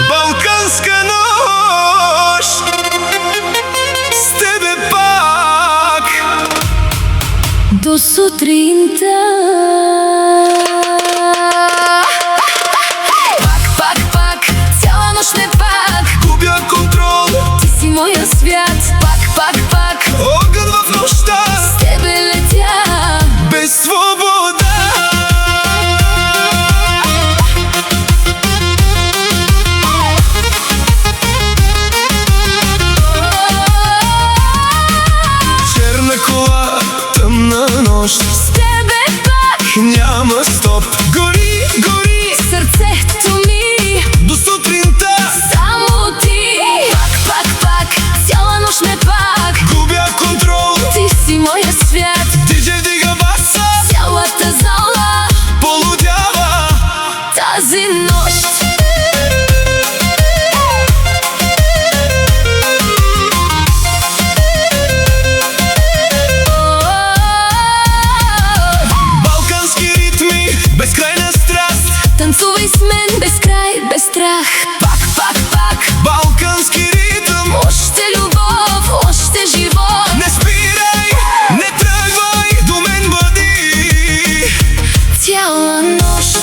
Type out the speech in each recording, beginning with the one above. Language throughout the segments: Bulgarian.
Балканска нощ, с тебе пак до сутринта. Пак, цяла нощ не пак губя контрол. Ти си моя свят. Пак, огън в нощта, с тебе летя без свобода. Черна кола, тъмна нощ, с тебе пак. няма стоп. Гори, Сърцето ми до сутринта. само ти. Пак, цяла нощ не пак Губя контрол. Ти си моя свят. Диджей вдига баса, Цялата зала полудява тази нощ. балкански ритми, безкрайна страст. Танцувай с мен без край, без страх. Пак, Балкански ритъм, още любов, още живот. не спирай, не тръгвай, до мен бъди Цяла нощ.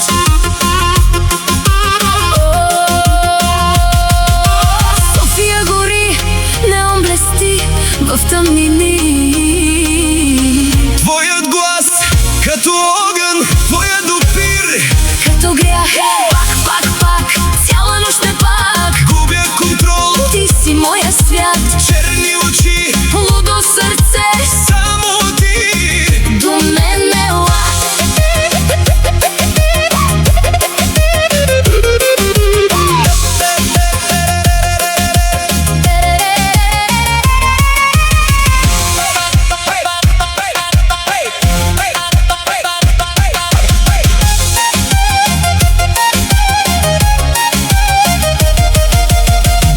София гори, неон блести в тъмнини. твоят глас, като огън, твоя допир, Като грях. Пак, цяла нощ не пак губя контрол. Ти си моя свят. Черни очи, Лудо сърце, само ти до мен ела.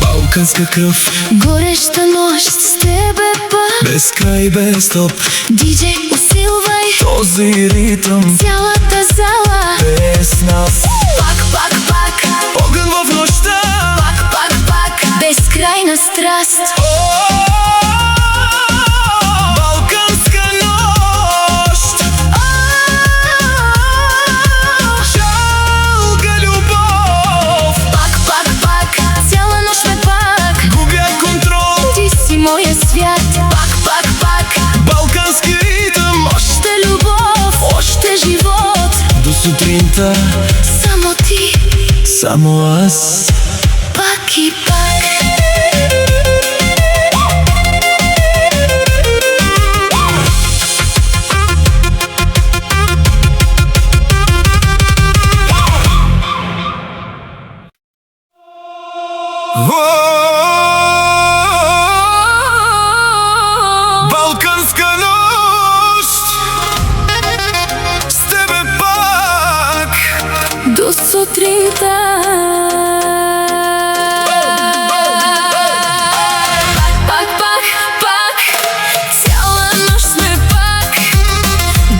балканска кръв, Гореща нощ с тебе пак. без край, без стоп. Диджей, усилвай Този ритъм, цялата зала. без нас. Пак, Огън в нощта, безкрайна страст. балканска нощ, жалка любов. Пак, цяла нощ ме пак Губя контрол, Ти си моя свят. Пак, балкански ритъм, още любов, още живот. до сутринта, Само ти, само аз. пак и пак. Балканска нощ, с тебе пак До сутринта. Пак, цяла нощ сме пак.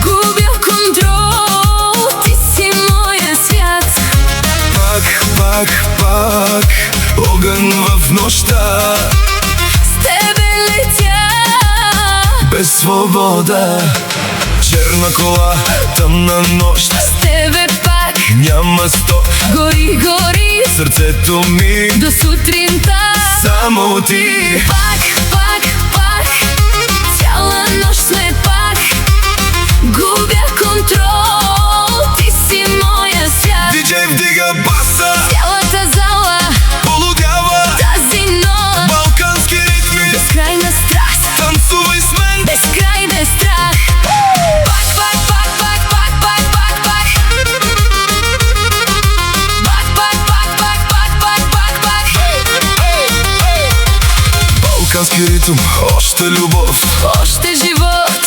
Губя контрол, ти си моя свят. пак, огън в нощта, С тебе летя без свобода. Черна кола, тъмна нощ, с тебе пак. няма стоп. Гори, Сърцето ми, до сутринта. само ти. Пак, цяла нощ сме пак. Губя контрол, ти си моя свят. Диджей вдига баса, Цялата зала полудява тази нощ. балкански ритми, Безкрайна страст, танцувай с мен. безкрайен страх. Пак, балкански ритъм, още любов, още живот.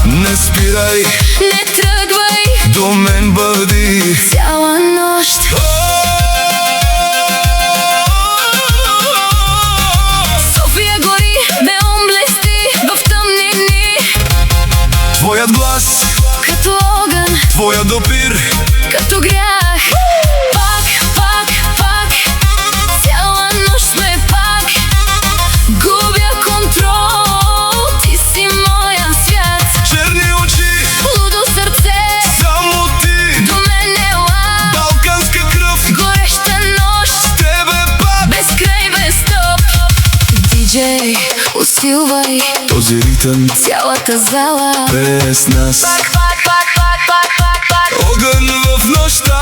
не спирай, Не тръгвай, до мен бъди цяла нощ. София гори, неон блести в тъмнини. твоят глас, Като огън, твоя допир като грях. Пак, пак, пак, цяла нощ сме пак. Губя контрол, ти си моя свят. Черни очи, лудо сърце, само ти. до мен ела. Балканска кръв, Гореща нощ, с тебе пак. без край, без стоп. Диджей, усилвай Този ритъм, цялата зала. без нас. Пак, пак, пак, пак, пак, пак, пак. Огън в нощта,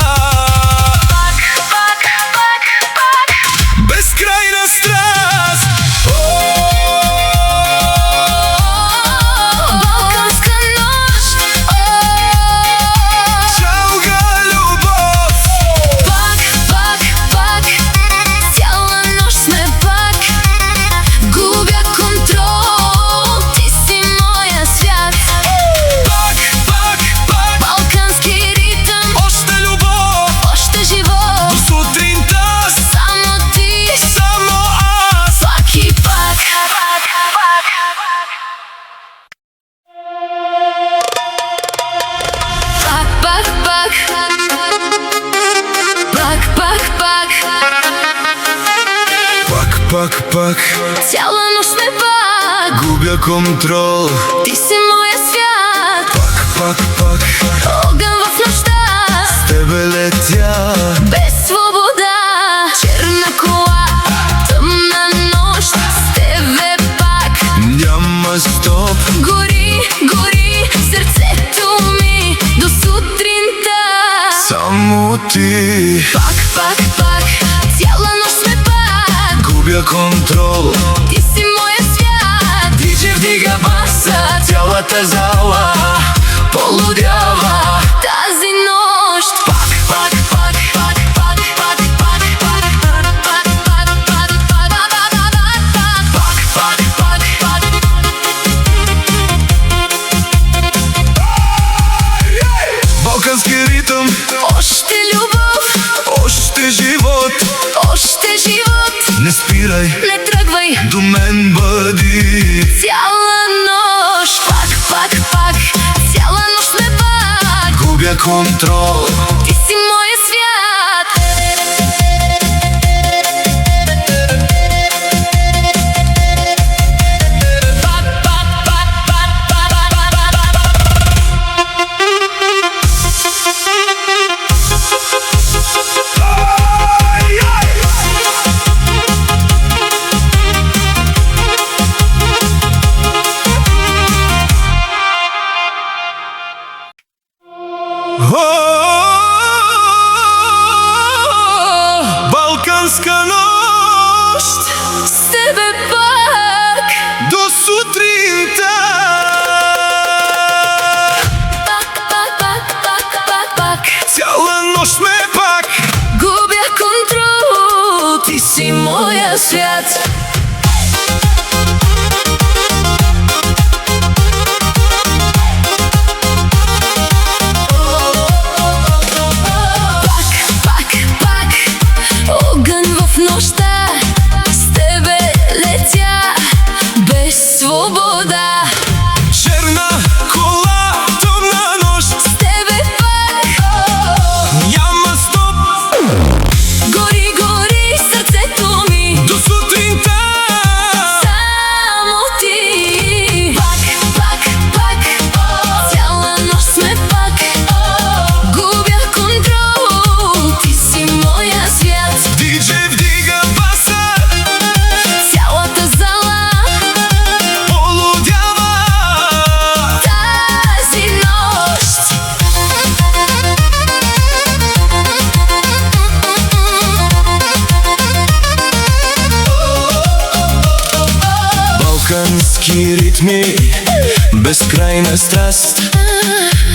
Пак, пак, пак, пак. безкрайна страст. Балканска нощ. Чалга любов, Пак, пак, пак, цяла нощ сме пак. Губя контрол, ти си моя свят. пак, пак, пак. Балкански ритъм, Още любов, още живот. до сутринта, Само ти, само аз. пак и пак. Пак, пак, пак, пак. Пак, пак, пак. Пак, пак, пак, Цяла нощ сме пак. губя контрол. Ти си моя свят. Пак, пак, пак, Огън в нощта, с тебе летя. без свобода. Черна кола, тъмна нощ, с тебе пак. Няма стоп, Гори, гори сърцето ми до сутринта. само ти. Пак, пак, пак, цяла нощ сме пак. Губя контрол. Ти си моя свят. Диджей вдига баса, цялата зала полудява. Тази нощ. Пак, пак, пак, пак, пак, пак, пак, пак, пак, пак, пак, пак, пак, пак, пак, пак. Балкански ритъм, Още любов, още живот. още живот. Не спирай, Не тръгвай, до мен бъди. цяла нощ. Пак, пак, пак, цяла нощ сме пак. Губя контрол. Ти си моя свят. Пак, пак, пак, пак, пак, пак, пак, пак. Балканска нощ, С тебе пак. до сутринта. Пак, пак, пак, пак, пак, пак. Цяла нощ сме пак. Губя контрол, ти си моя свят. Пак, пак, пак, огън в нощта, с тебе летя, без свобода. Черна кола, тъмна нощ, С тебе пак. няма стоп, Гори, гори сърцето ми, до сутринта. само ти. Пак, пак, пак, цяла нощ сме пак. Губя контрол, ти си моя свят. Диджей вдига баса, Цялата зала полудява. тази нощ. Балкански ритми, безкрайна страст.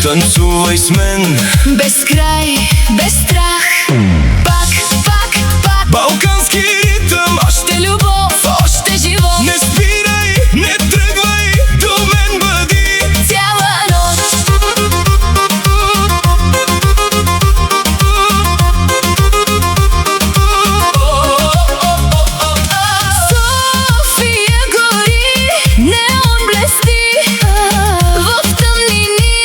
Танцувай с мен. Без край, без страх. Пак, пак, пак. Балкански ритъм, Още любов, още живот. не спирай, не тръгвай, до мен бъди. Цяла нощ. София гори, неон блести в тъмнини.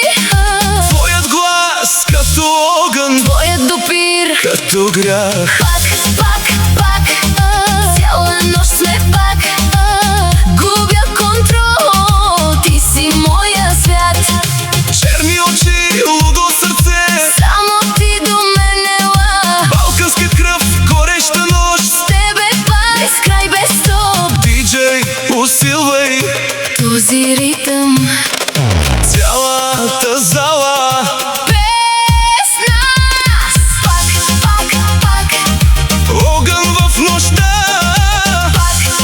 Твоят глас огън, твоят допир като грях. Пак, цяла нощ сме пак. Губя контрол, ти си моя свят. Черни очи, лудо сърце, Само ти до мен ела. балканска кръв, гореща нощ. С тебе пак, без край, без стоп. Диджей, усилвай Този ритъм цялата зала. без нас. Пак, Огън в нощта,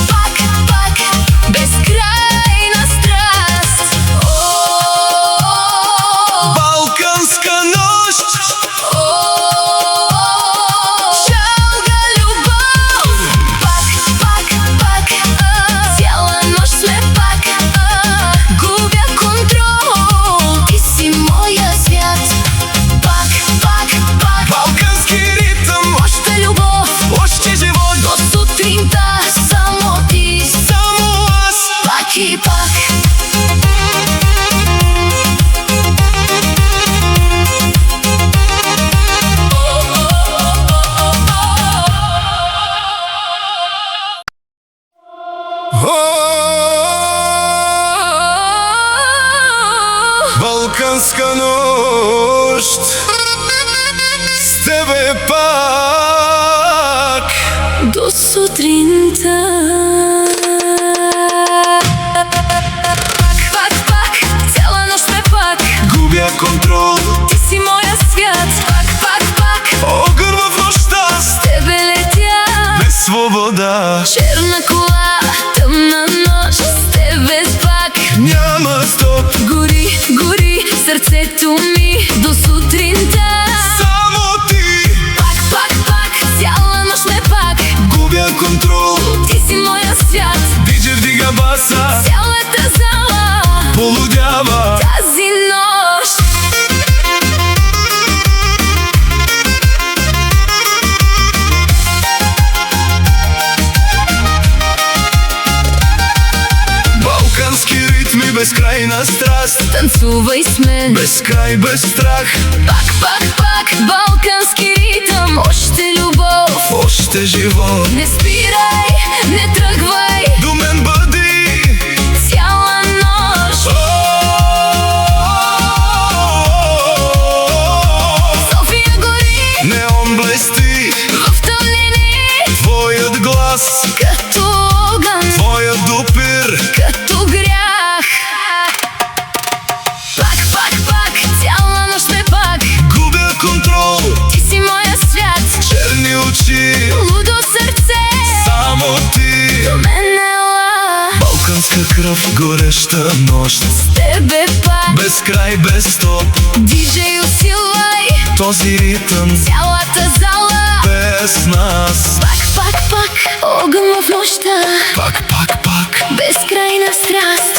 пак, безкрайна страст. балканска нощ. Жалга любов. Пак, цяла нощ сме пак. Губя контрол, ти си моя свят. Пак, Балкански ритъм, още любов още живот, до сутринта. Само ти, само аз. пак и пак. Балканска нощ, с тебе пак. До сутринта. Пак, цяла нощ сме пак. Губя контрол, Ти си моя свят. Пак, огън в нощта, с тебе летя. без свобода. Черна кола, тъмна нощ, с тебе пак. Няма стоп, Гори сърцето ми до сутринта. само ти. Пак, цяла нощ сме пак. Губя контрол, Ти си моя свят. диджей вдига баса, Цялата зала полудява. тази нощ. Балкански ритми, безкрайна страст, Танцувай с мен. без край, без страх. Пак, балкански ритъм, още любов. Още живот, Не спирай, не тръгвай, до мен бъди. цяла нощ. София гори, Неон блести, в тъмнини, твоят глас, като огън, твоят допир. като грях. Пак, цяла нощ сме пак. Губя контрол, Ти си моя свят. черни очи, Лудо сърце, само ти. до мен ела. Балканска кръв, гореща нощ, С тебе пак. без край, без стоп. Диджей, усилвай Този ритъм, цялата зала. без нас. Пак, огън в нощта, Пак, безкрайна страст.